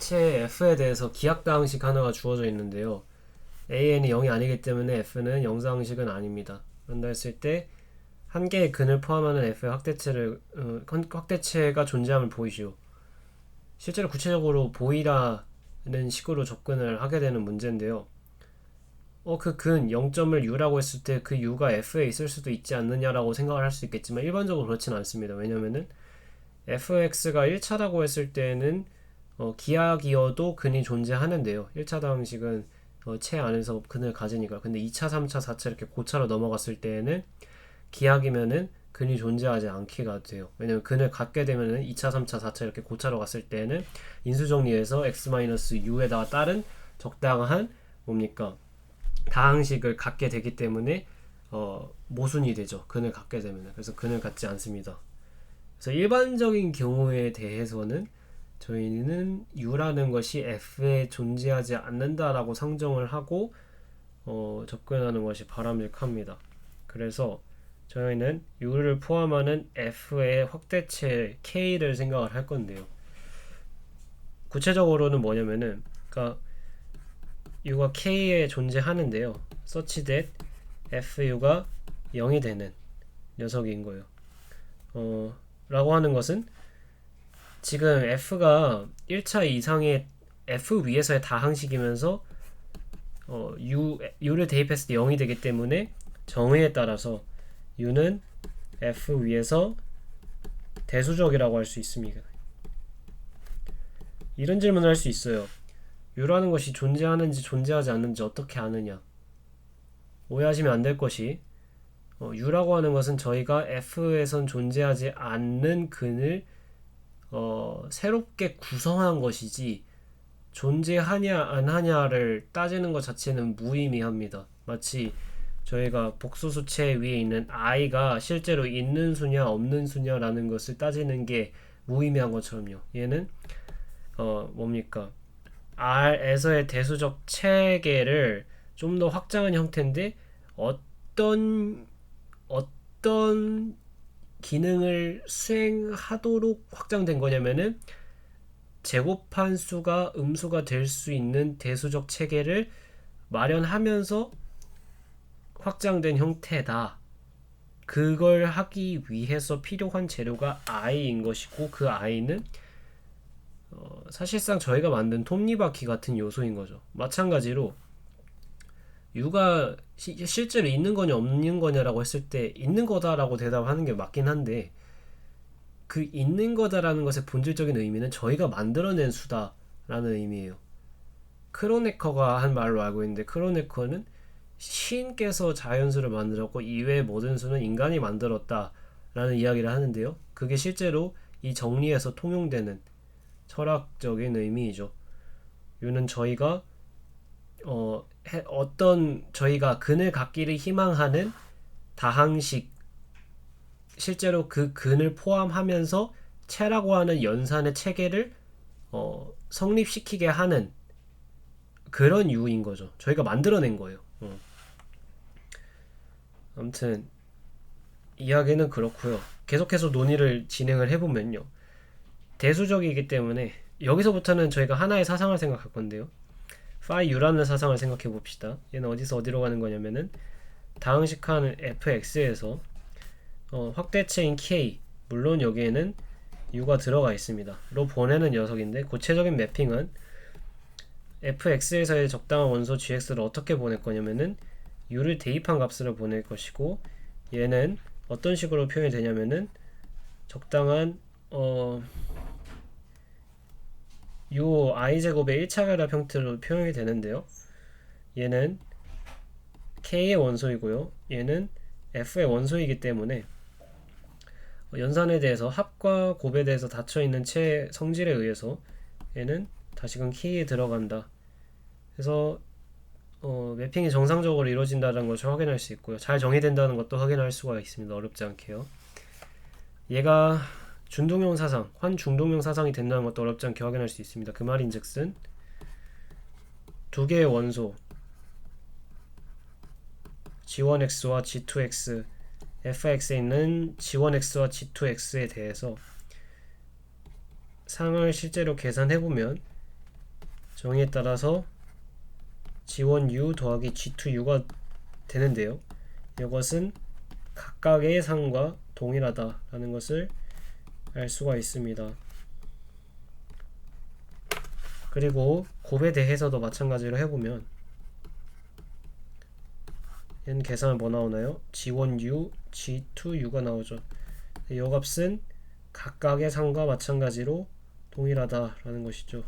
확대체 f에 대해서 기하다항식 하나가 주어져 있는데요. an이 0이 아니기 때문에 f는 영사항식은 아닙니다. 그런다 했을 때 한 개의 근을 포함하는 f의 확대체가 존재함을 보이시오. 실제로 구체적으로 보이라는 식으로 접근을 하게 되는 문제인데요. 그 근 0점을 u라고 했을 때 그 u가 f에 있을 수도 있지 않느냐라고 생각을 할 수 있겠지만 일반적으로 그렇지는 않습니다. 왜냐면은 fx가 1차라고 했을 때는 기하기여도 근이 존재하는데요. 1차 방식은 체 안에서 근을 가지니까. 근데 2차, 3차, 4차 이렇게 고차로 넘어갔을 때에는 기하기면은 근이 존재하지 않게가 돼요. 왜냐면 근을 갖게 되면은 2차, 3차, 4차 이렇게 고차로 갔을 때는 인수정리에서 x-u에다가 따른 적당한 뭡니까? 다항식을 갖게 되기 때문에 모순이 되죠. 근을 갖게 되면. 그래서 근을 갖지 않습니다. 그래서 일반적인 경우에 대해서는 저희는 u라는 것이 f에 존재하지 않는다라고 상정을 하고 접근하는 것이 바람직합니다. 그래서 저희는 u를 포함하는 f의 확대체 k를 생각을 할 건데요. 구체적으로는 뭐냐면은, 그러니까 u가 k에 존재하는데요. such that fu가 0이 되는 녀석인 거예요. 라고 하는 것은 지금 f가 1차 이상의 f 위에서의 다항식이면서 u를 대입했을 때 0이 되기 때문에 정의에 따라서 u는 f 위에서 대수적이라고 할 수 있습니다. 이런 질문을 할 수 있어요. u라는 것이 존재하는지 존재하지 않는지 어떻게 아느냐. 오해하시면 안 될 것이 u라고 하는 것은 저희가 f에선 존재하지 않는 근을 새롭게 구성한 것이지 존재하냐 안 하냐를 따지는 것 자체는 무의미합니다. 마치 저희가 복수수체 위에 있는 i가 실제로 있는 수냐 없는 수냐라는 것을 따지는 게 무의미한 것처럼요. 얘는 뭡니까? R에서의 대수적 체계를 좀 더 확장한 형태인데 어떤 기능을 수행하도록 확장된 거냐면은 제곱한 수가 음수가 될 수 있는 대수적 체계를 마련하면서 확장된 형태다. 그걸 하기 위해서 필요한 재료가 i인 것이고 그 i는 사실상 저희가 만든 톱니바퀴 같은 요소인 거죠. 마찬가지로 u가 실제로 있는 거냐 없는 거냐라고 했을 때 있는 거다라고 대답하는 게 맞긴 한데 그 있는 거다라는 것의 본질적인 의미는 저희가 만들어낸 수다라는 의미예요. 크로네커가 한 말로 알고 있는데 크로네커는 시인께서 자연수를 만들었고 이외의 모든 수는 인간이 만들었다라는 이야기를 하는데요. 그게 실제로 이 정리에서 통용되는 철학적인 의미이죠. u는 저희가 저희가 근을 갖기를 희망하는 다항식 실제로 그 근을 포함하면서 체라고 하는 연산의 체계를 성립시키게 하는 그런 u인 거죠. 저희가 만들어낸 거예요. 아무튼 이야기는 그렇고요. 계속해서 논의를 진행을 해보면요. 대수적이기 때문에 여기서부터는 저희가 하나의 사상을 생각할 건데요. phi u라는 사상을 생각해 봅시다. 얘는 어디서 어디로 가는 거냐면은 다항식하는 fx에서 확대체인 k, 물론 여기에는 u가 들어가 있습니다. 로 보내는 녀석인데 구체적인 매핑은 fx에서의 적당한 원소 gx를 어떻게 보낼 거냐면은 u를 대입한 값으로 보낼 것이고 얘는 어떤 식으로 표현이 되냐면은 적당한 요 i제곱의 1차결합 형태로 표현이 되는데요. 얘는 k의 원소이고요. 얘는 f의 원소이기 때문에 연산에 대해서 합과 곱에 대해서 닫혀있는 체의 성질에 의해서 얘는 다시금 k에 들어간다. 그래서 매핑이 정상적으로 이루어진다는 것을 확인할 수 있고요. 잘 정의된다는 것도 확인할 수가 있습니다. 어렵지 않게요. 얘가 준동형 사상, 환중동형 사상이 된다는 것도 어렵지 않게 확인할 수 있습니다. 그 말인즉슨 두 개의 원소 G1x와 G2x, fx에 있는 G1x와 G2x에 대해서 상을 실제로 계산해보면 정의에 따라서 G1U 더하기 G2U가 되는데요. 이것은 각각의 상과 동일하다라는 것을 알 수가 있습니다. 그리고 곱에 대해서도 마찬가지로 해보면 얘는 계산을 뭐 나오나요? G1U, G2U가 나오죠. 이 값은 각각의 상과 마찬가지로 동일하다라는 것이죠.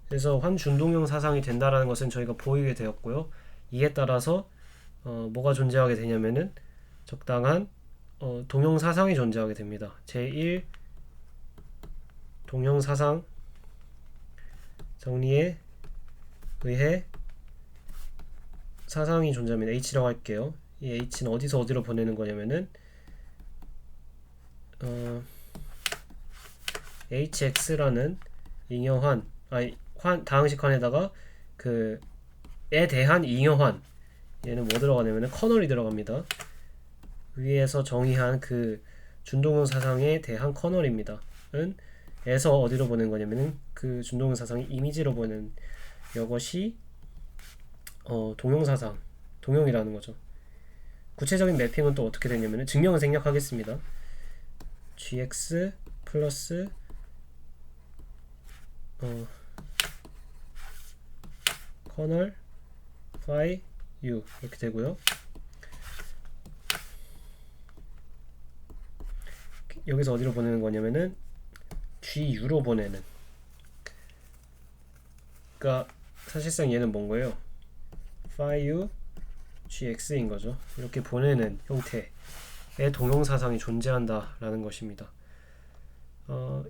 그래서 환준동형 사상이 된다라는 것은 저희가 보이게 되었고요. 이에 따라서 뭐가 존재하게 되냐면은 적당한 동형 사상이 존재하게 됩니다. 제1 동형 사상 정리에 의해 사상이 존재합니다. H라고 할게요. 이 H는 어디서 어디로 보내는 거냐면은 HX라는 잉여환 다항식환에다가 그에 대한 잉여환 얘는 뭐 들어가냐면은 커널이 들어갑니다. 위에서 정의한 그 준동형 사상에 대한 커널입니다. 은 에서 어디로 보낸 거냐면은 그 준동형 사상이 이미지로 보낸 이것이 동형사상 동형이라는 거죠. 구체적인 매핑은 또 어떻게 되냐면은 증명을 생략하겠습니다. gx 플러스 커널 phi u 이렇게 되고요. 여기서 어디로 보내는 거냐면은 gu로 보내는. 그러니까 사실상 얘는 뭔 거예요? phi u gx인 거죠. 이렇게 보내는 형태의 동형사상이 존재한다라는 것입니다.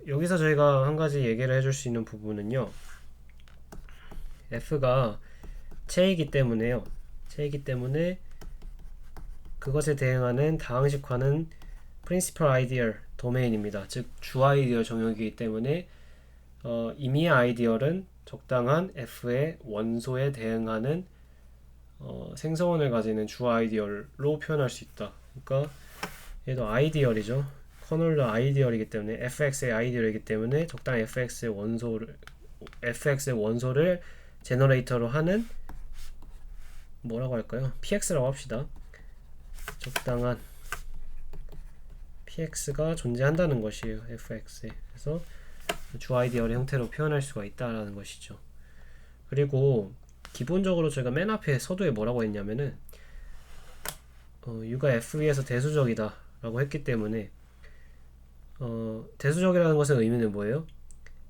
여기서 저희가 한 가지 얘기를 해줄 수 있는 부분은요. f가 체이기 때문에요. 체이기 때문에 그것에 대응하는 다항식화는 principal ideal 도메인입니다. 즉 주 아이디얼 정역이기 때문에 임의의 아이디얼은 적당한 f의 원소에 대응하는 생성원을 가지는 주 아이디얼로 표현할 수 있다. 그러니까 얘도 아이디얼이죠. 커널도 아이디얼이기 때문에 fx의 아이디얼이기 때문에 적당한 fx의 원소를 제너레이터로 하는 뭐라고 할까요? px라고 합시다. 적당한 px가 존재한다는 것이에요. fx에. 그래서 주 아이디얼의 형태로 표현할 수가 있다라는 것이죠. 그리고 기본적으로 저희가 맨 앞에 서두에 뭐라고 했냐면은 u가 f 위에서 대수적이다 라고 했기 때문에 대수적이라는 것의 의미는 뭐예요?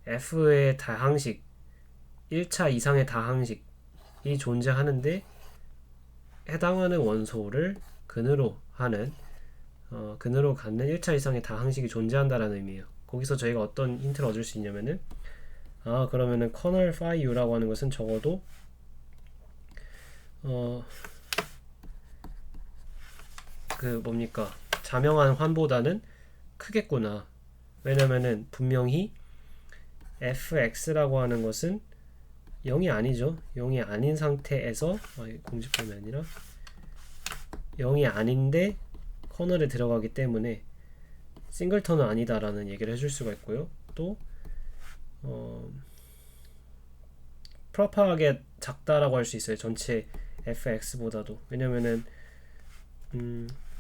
f의 다항식 1차 이상의 다항식이 존재하는데 해당하는 원소를 근으로 하는 근으로 갖는 1차 이상의 다항식이 존재한다라는 의미예요. 거기서 저희가 어떤 힌트를 얻을 수 있냐면은 그러면은 커널 phi u라고 하는 것은 적어도 뭡니까? 자명한 환보다는 크겠구나. 왜냐면은 분명히 fx라고 하는 것은 0이 아니죠. 0이 아닌 상태에서 공집범이 아니라 0이 아닌데 커널에 들어가기 때문에 싱글턴은 아니다라는 얘기를 해줄 수가 있고요. 또 프로파하게 작다라고 할 수 있어요. 전체 fx보다도. 왜냐면은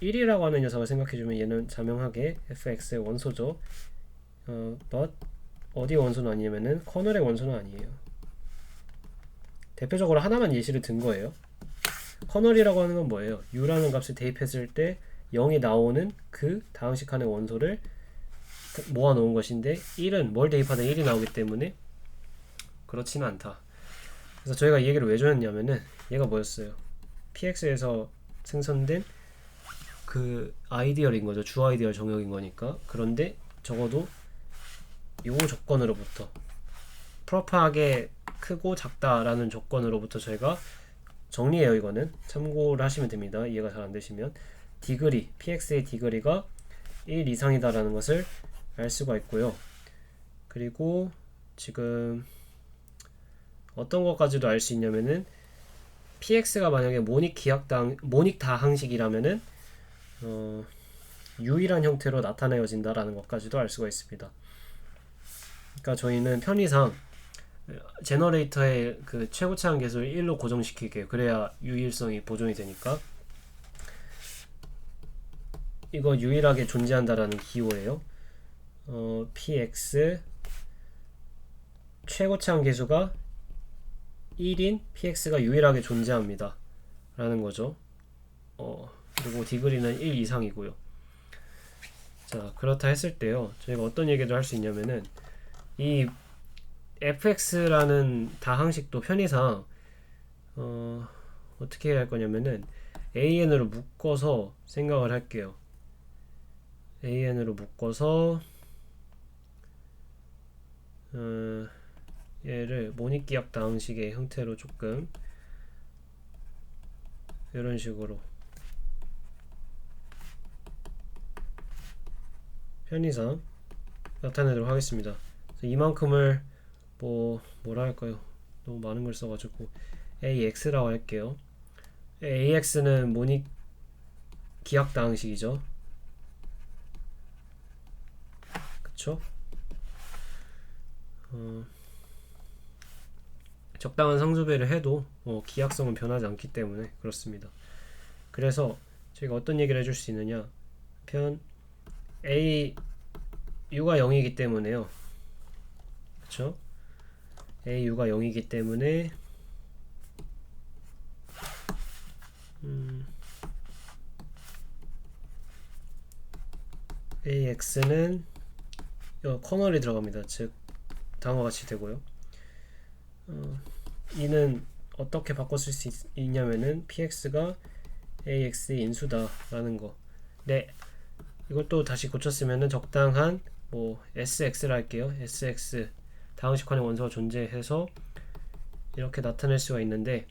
1이라고 하는 녀석을 생각해주면 얘는 자명하게 fx의 원소죠. but 어디의 원소는 아니냐면은 커널의 원소는 아니에요. 대표적으로 하나만 예시를 든 거예요. 커널이라고 하는 건 뭐예요? u라는 값을 대입했을 때 0이 나오는 그 다항식한의 원소를 모아놓은 것인데 1은 뭘 대입하든 1이 나오기 때문에 그렇지는 않다. 그래서 저희가 이 얘기를 왜 줬냐면은 얘가 뭐였어요? px에서 생성된 그 아이디얼인 거죠. 주 아이디얼 정역인 거니까. 그런데 적어도 요 조건으로부터 프로파하게 크고 작다라는 조건으로부터 저희가 정리해요. 이거는 참고를 하시면 됩니다. 이해가 잘 안되시면 디그리, px의 디그리가 1 이상이다라는 것을 알 수가 있고요. 그리고 지금 어떤 것까지도 알 수 있냐면은 px가 만약에 모닉 다항식이라면은 유일한 형태로 나타내어진다라는 것까지도 알 수가 있습니다. 그러니까 저희는 편의상 제너레이터의 그 최고차항 계수를 1로 고정시킬게요. 그래야 유일성이 보존이 되니까. 이거 유일하게 존재한다라는 기호예요. px 최고차항 계수가 1인 px가 유일하게 존재합니다 라는 거죠. 그리고 디그리는 1 이상이고요. 자, 그렇다 했을 때요, 저희가 어떤 얘기를 할 수 있냐면은 이 fx라는 다항식도 편의상 어떻게 해야 할 거냐면은 an으로 묶어서 생각을 할게요. an으로 묶어서 얘를 모닉기약 다항식의 형태로 조금 이런 식으로 편의상 나타내도록 하겠습니다. 이만큼을 뭐라 할까요? 너무 많은 걸 써가지고 AX라고 할게요. AX는 모닉 기약 다항식이죠. 그쵸? 적당한 상수배를 해도 기약성은 변하지 않기 때문에 그렇습니다. 그래서 저희가 어떤 얘기를 해줄 수 있느냐, 편 A U가 0이기 때문에요. 그쵸? A U가 0이기 때문에 AX는 커널이 들어갑니다. 즉 다음과 같이 되고요. 이는 어떻게 바꿔 쓸 수 있냐면은 px가 ax의 인수다 라는 거. 네, 이것도 다시 고쳤으면은 적당한 sx라 할게요. sx 다항식환의 원소가 존재해서 이렇게 나타낼 수가 있는데,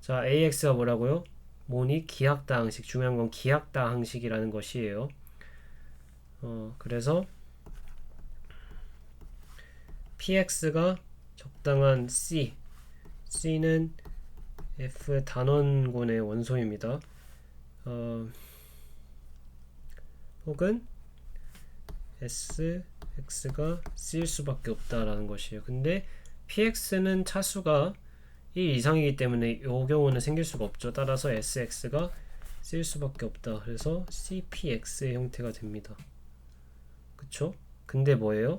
자, ax가 뭐라고요? 모닉 기하다항식. 중요한 건 기하다항식이라는 것이에요. 그래서 px가 적당한 c는 f 단원군의 원소입니다. 혹은 sx가 c일 수밖에 없다라는 것이에요. 근데 px는 차수가 1 이상이기 때문에 이 경우는 생길 수가 없죠. 따라서 sx가 c일 수밖에 없다. 그래서 cpx의 형태가 됩니다. 그쵸? 근데 뭐예요?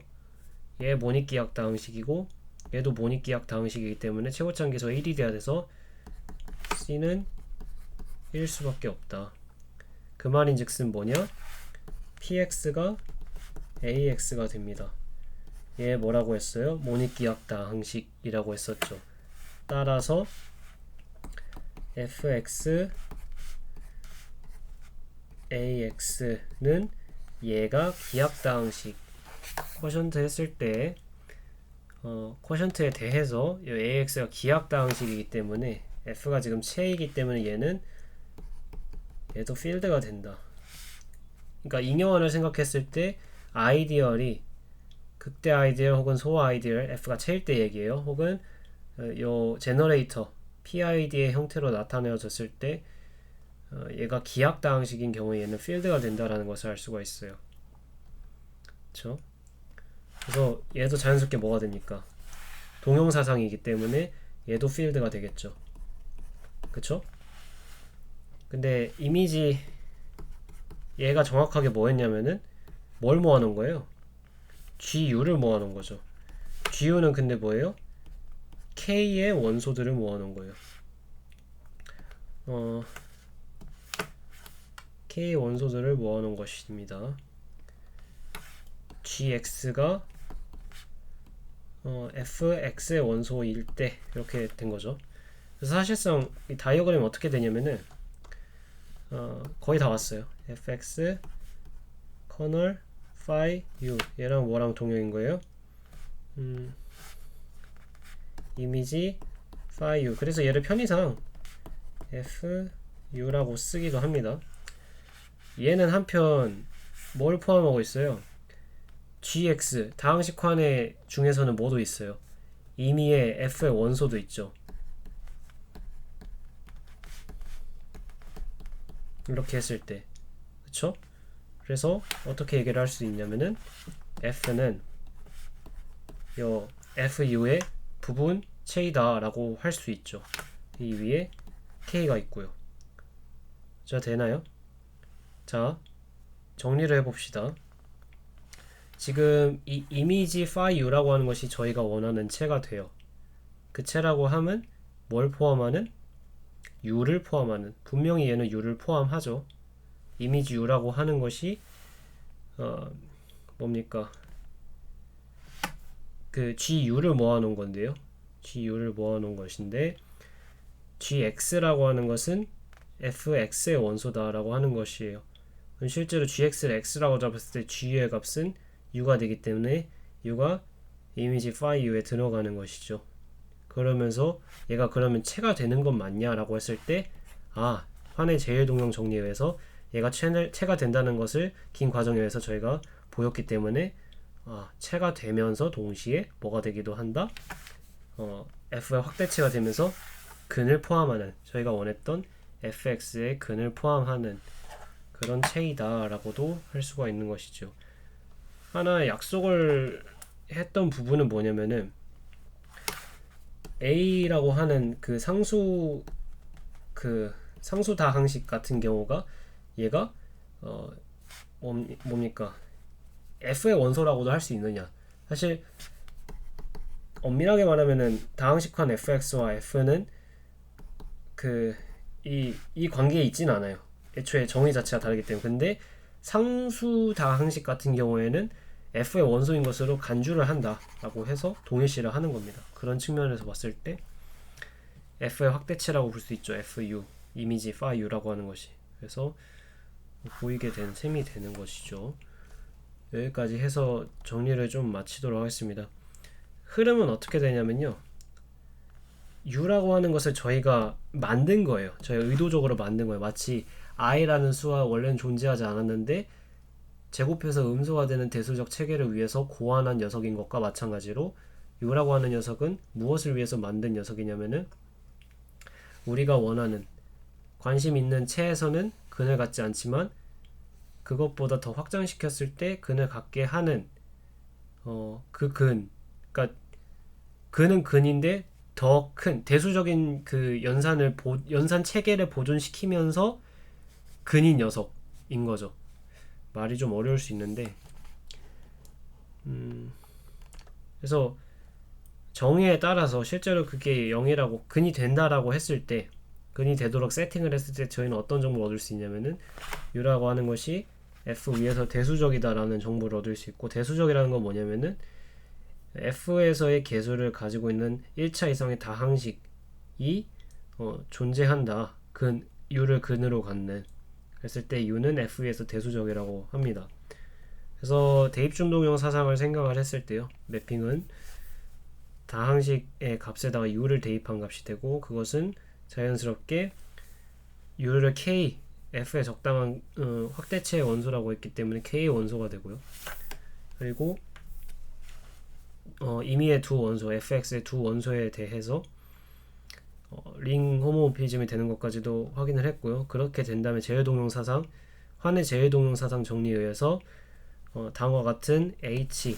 얘 모닉기약 다항식이고 얘도 모닉기약 다항식이기 때문에 최고차항 계수가 1이 돼야 돼서 c는 1일 수밖에 없다. 그 말인즉슨 뭐냐? px가 ax가 됩니다. 얘 뭐라고 했어요? 모닉기약 다항식이라고 했었죠. 따라서 fx ax는 얘가 기약다항식 쿼션트 했을 때 쿼션트에 대해서 이 AX가 기약다항식이기 때문에 F가 지금 체이기 때문에 얘도 필드가 된다. 그러니까 잉여원을 생각했을 때 아이디얼이 극대 아이디얼 혹은 소아 아이디얼 F가 체일 때 얘기예요. 혹은 요 제너레이터 PID의 형태로 나타내어졌을 때 얘가 기약다항식인 경우에 얘는 필드가 된다라는 것을 알 수가 있어요. 그쵸? 그래서 얘도 자연스럽게 뭐가 됩니까? 동형사상이기 때문에 얘도 필드가 되겠죠. 그쵸? 근데 이미지 얘가 정확하게 뭐 했냐면은 뭘 모아놓은 거예요? GU를 모아놓은 거죠. GU는 근데 뭐예요? K의 원소들을 모아놓은 거예요. K의 원소들을 모아놓은 것입니다. GX가 fx의 원소일 때 이렇게 된 거죠. 그래서 사실상 이 다이어그램이 어떻게 되냐면은 거의 다 왔어요. fx 커널 phi u 얘랑 뭐랑 동형인 거예요? 이미지 phi u. 그래서 얘를 편의상 fu라고 쓰기도 합니다. 얘는 한편 뭘 포함하고 있어요? gx 다항식환의 중에서는 뭐도 있어요? 임의의 f의 원소도 있죠. 이렇게 했을 때, 그쵸? 그래서 어떻게 얘기를 할 수 있냐면은 f는 요 FU의 부분 체이다 라고 할 수 있죠. 이 위에 K가 있고요. 자, 되나요? 자, 정리를 해봅시다. 지금 이 이미지 phi-u라고 하는 것이 저희가 원하는 체가 돼요. 그 체라고 함은 뭘 포함하는? u를 포함하는, 분명히 얘는 u를 포함하죠. 이미지 u라고 하는 것이 뭡니까? 그 GU를 모아놓은 건데요. GU를 모아놓은 것인데 GX라고 하는 것은 FX의 원소다라고 하는 것이에요. 실제로 GX를 X라고 잡았을 때 G의 값은 U가 되기 때문에 U가 이미지 phi U에 들어가는 것이죠. 그러면서 얘가 그러면 체가 되는 건 맞냐라고 했을 때 환의 제일동형 정리에 의해서 얘가 체가 된다는 것을 긴 과정에 의해서 저희가 보였기 때문에 체가 되면서 동시에 뭐가 되기도 한다? F의 확대체가 되면서 근을 포함하는, 저희가 원했던 fx의 근을 포함하는 그런 체이다 라고도 할 수가 있는 것이죠. 하나 약속을 했던 부분은 뭐냐면은 A라고 하는 그 상수 다항식 같은 경우가 얘가 뭡니까? F의 원소라고도 할 수 있느냐? 사실 엄밀하게 말하면은 다항식환 fx와 f는 이 관계에 있진 않아요. 애초에 정의 자체가 다르기 때문에. 근데 상수 다항식 같은 경우에는 f의 원소인 것으로 간주를 한다라고 해서 동일시를 하는 겁니다. 그런 측면에서 봤을 때 f의 확대체라고 볼 수 있죠. fu, 이미지 phi u라고 하는 것이. 그래서 보이게 된 셈이 되는 것이죠. 여기까지 해서 정리를 좀 마치도록 하겠습니다. 흐름은 어떻게 되냐면요, u라고 하는 것을 저희가 만든 거예요. 저희가 의도적으로 만든 거예요. 마치 i라는 수가 원래는 존재하지 않았는데 제곱해서 음소화되는 대수적 체계를 위해서 고안한 녀석인 것과 마찬가지로 u라고 하는 녀석은 무엇을 위해서 만든 녀석이냐면은 우리가 원하는, 관심 있는 체에서는 근을 갖지 않지만 그것보다 더 확장시켰을 때 근을 갖게 하는 그 근, 그러니까 근은 근인데 더 큰 대수적인 그 연산 체계를 보존시키면서 근인 녀석인 거죠. 말이 좀 어려울 수 있는데 그래서 정의에 따라서 실제로 그게 0이라고 근이 된다라고 했을 때, 근이 되도록 세팅을 했을 때 저희는 어떤 정보를 얻을 수 있냐면은 u라고 하는 것이 f 위에서 대수적이다라는 정보를 얻을 수 있고, 대수적이라는 건 뭐냐면은 f에서의 개수를 가지고 있는 1차 이상의 다항식이 존재한다. u를 근으로 갖는. 그랬을 때 u는 f에서 대수적이라고 합니다. 그래서 대입중동형 사상을 생각을 했을 때요, 매핑은 다항식의 값에다가 u를 대입한 값이 되고, 그것은 자연스럽게 u를 k, f의 적당한 확대체의 원소라고 했기 때문에 k의 원소가 되고요. 그리고 임의의 두 원소, fx의 두 원소에 대해서 링 호모모피즘이 되는 것까지도 확인을 했고요. 그렇게 된다면 제일동형 사상, 환의 제일동형 사상 정리에 의해서 다음과 같은 H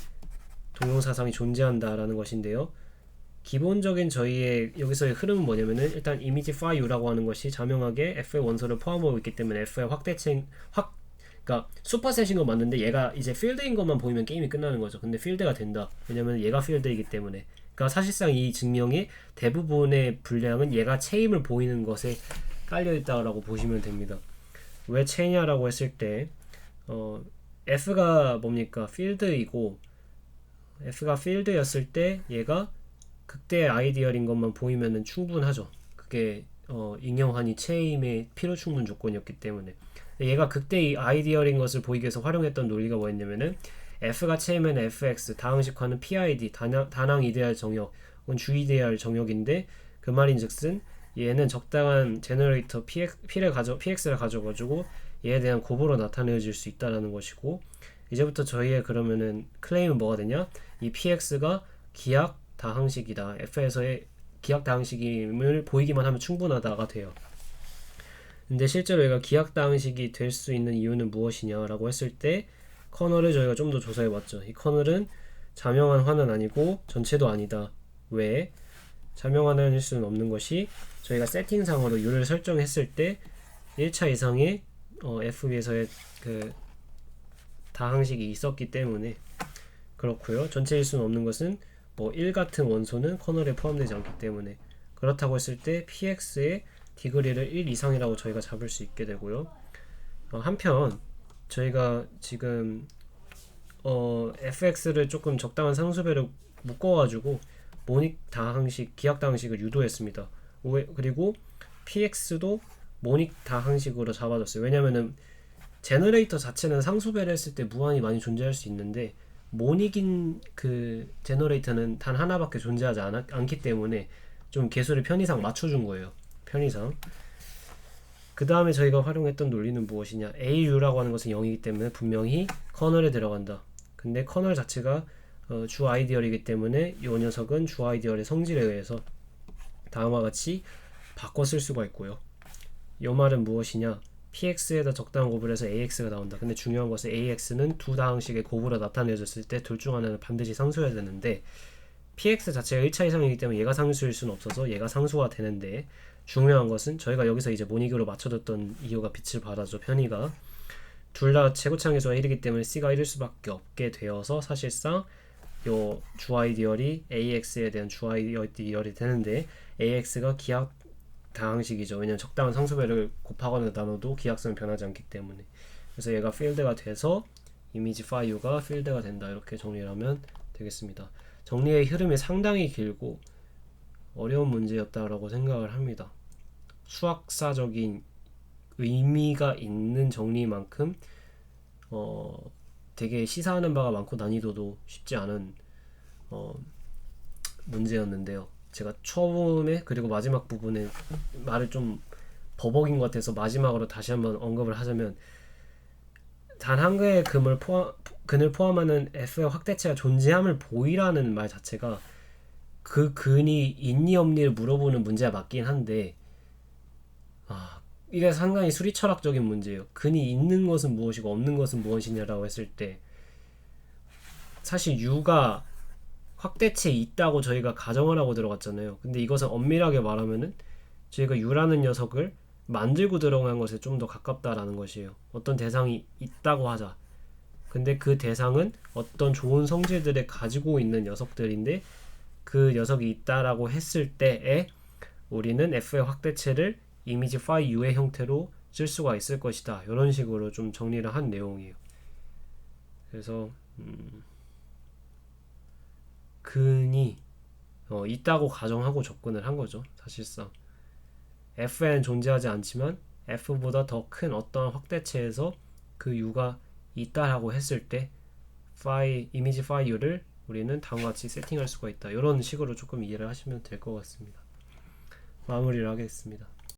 동형 사상이 존재한다라는 것인데요. 기본적인 저희의 여기서의 흐름은 뭐냐면은 일단 이미지 phi u라고 하는 것이 자명하게 f의 원소를 포함하고 있기 때문에 f의 그러니까 슈퍼셋인 건 맞는데 얘가 이제 필드인 것만 보이면 게임이 끝나는 거죠. 근데 필드가 된다. 왜냐면 얘가 필드이기 때문에. 그러니까 사실상 이 증명의 대부분의 분량은 얘가 체임을 보이는 것에 깔려있다라고 보시면 됩니다. 왜 체냐라고 했을 때 F가 뭡니까? 필드이고, F가 필드였을 때 얘가 극대 아이디얼인 것만 보이면 충분하죠. 그게 잉여환이 체임의 필요 충분 조건이었기 때문에. 얘가 극대 아이디얼인 것을 보이기 위해서 활용했던 논리가 뭐였냐면은 F가 체이면 fx, 다항식화는 PID, 다낭 이데알 정역, 혹은 주이데알 정역인데, 그 말인즉슨 얘는 적당한 제너레이터 PX를 가져가지고 얘에 대한 곱으로 나타내질 수 있다라는 것이고, 이제부터 저희의 그러면은 클레임은 뭐가 되냐? 이 PX가 기하 다항식이다. F에서의 기하 다항식임을 보이기만 하면 충분하다가 돼요. 근데 실제로 얘가 기하 다항식이 될 수 있는 이유는 무엇이냐라고 했을 때 커널을 저희가 좀 더 조사해봤죠. 이 커널은 자명한 화는 아니고 전체도 아니다. 왜? 자명한일 수는 없는 것이 저희가 세팅상으로 U를 설정했을 때 1차 이상의 FB에서의 그 다항식이 있었기 때문에 그렇고요. 전체일 수는 없는 것은 뭐 1 같은 원소는 커널에 포함되지 않기 때문에 그렇다고 했을 때 px의 디그리를 1 이상이라고 저희가 잡을 수 있게 되고요. 한편 저희가 지금 fx를 조금 적당한 상수배로 묶어가지고 모닉 다항식, 기하 다항식을 유도했습니다. 그리고 px도 모닉 다항식으로 잡아줬어요. 왜냐면은 제너레이터 자체는 상수배를 했을 때 무한히 많이 존재할 수 있는데 모닉인 그 제너레이터는 단 하나밖에 존재하지 않기 때문에 좀 개수를 편의상 맞춰준 거예요. 편의상. 그 다음에 저희가 활용했던 논리는 무엇이냐? AU라고 하는 것은 0이기 때문에 분명히 커널에 들어간다. 근데 커널 자체가 주 아이디얼이기 때문에 이 녀석은 주 아이디얼의 성질에 의해서 다음과 같이 바꿔 쓸 수가 있고요. 이 말은 무엇이냐? px에다 적당한 곱을 해서 ax가 나온다. 근데 중요한 것은 ax는 두 다항식의 곱으로 나타내졌을 때 둘 중 하나는 반드시 상수여야 되는데 px 자체가 1차 이상이기 때문에 얘가 상수일 수는 없어서 얘가 상수가 되는데 중요한 것은 저희가 여기서 이제 모닉으로 맞춰뒀던 이유가 빛을 발하죠. 편의가 둘 다 최고차항계수가 1이기 때문에 c가 1일 수밖에 없게 되어서 사실상 요 주 아이디얼이 ax에 대한 주 아이디얼이 되는데 ax가 기하 다항식이죠. 왜냐면 적당한 상수배를 곱하거나 나눠도 기하성은 변하지 않기 때문에. 그래서 얘가 필드가 돼서 이미지 파이유가 필드가 된다. 이렇게 정리를 하면 되겠습니다. 정리의 흐름이 상당히 길고 어려운 문제였다라고 생각을 합니다. 수학사적인 의미가 있는 정리만큼 되게 시사하는 바가 많고 난이도도 쉽지 않은 문제였는데요. 제가 처음에 그리고 마지막 부분에 말을 좀 버벅인 것 같아서 마지막으로 다시 한번 언급을 하자면 단 한 개의 근을 포함하는 f의 확대체가 존재함을 보이라는 말 자체가 그 근이 있니 없니를 물어보는 문제가 맞긴 한데 이게 상당히 수리철학적인 문제예요. 근이 있는 것은 무엇이고 없는 것은 무엇이냐라고 했을 때 사실 U가 확대체에 있다고 저희가 가정을 하고 들어갔잖아요. 근데 이것은 엄밀하게 말하면은 저희가 U라는 녀석을 만들고 들어간 것에 좀 더 가깝다라는 것이에요. 어떤 대상이 있다고 하자. 근데 그 대상은 어떤 좋은 성질들을 가지고 있는 녀석들인데 그 녀석이 있다라고 했을 때에 우리는 F의 확대체를 이미지 phi U의 형태로 쓸 수가 있을 것이다. 이런 식으로 좀 정리를 한 내용이에요. 그래서 근이 있다고 가정하고 접근을 한 거죠. 사실상 F에는 존재하지 않지만 F보다 더 큰 어떤 확대체에서 그 U가 있다라고 했을 때 이미지 phi U를 우리는 다음과 같이 세팅할 수가 있다. 이런 식으로 조금 이해를 하시면 될 것 같습니다. 마무리를 하겠습니다.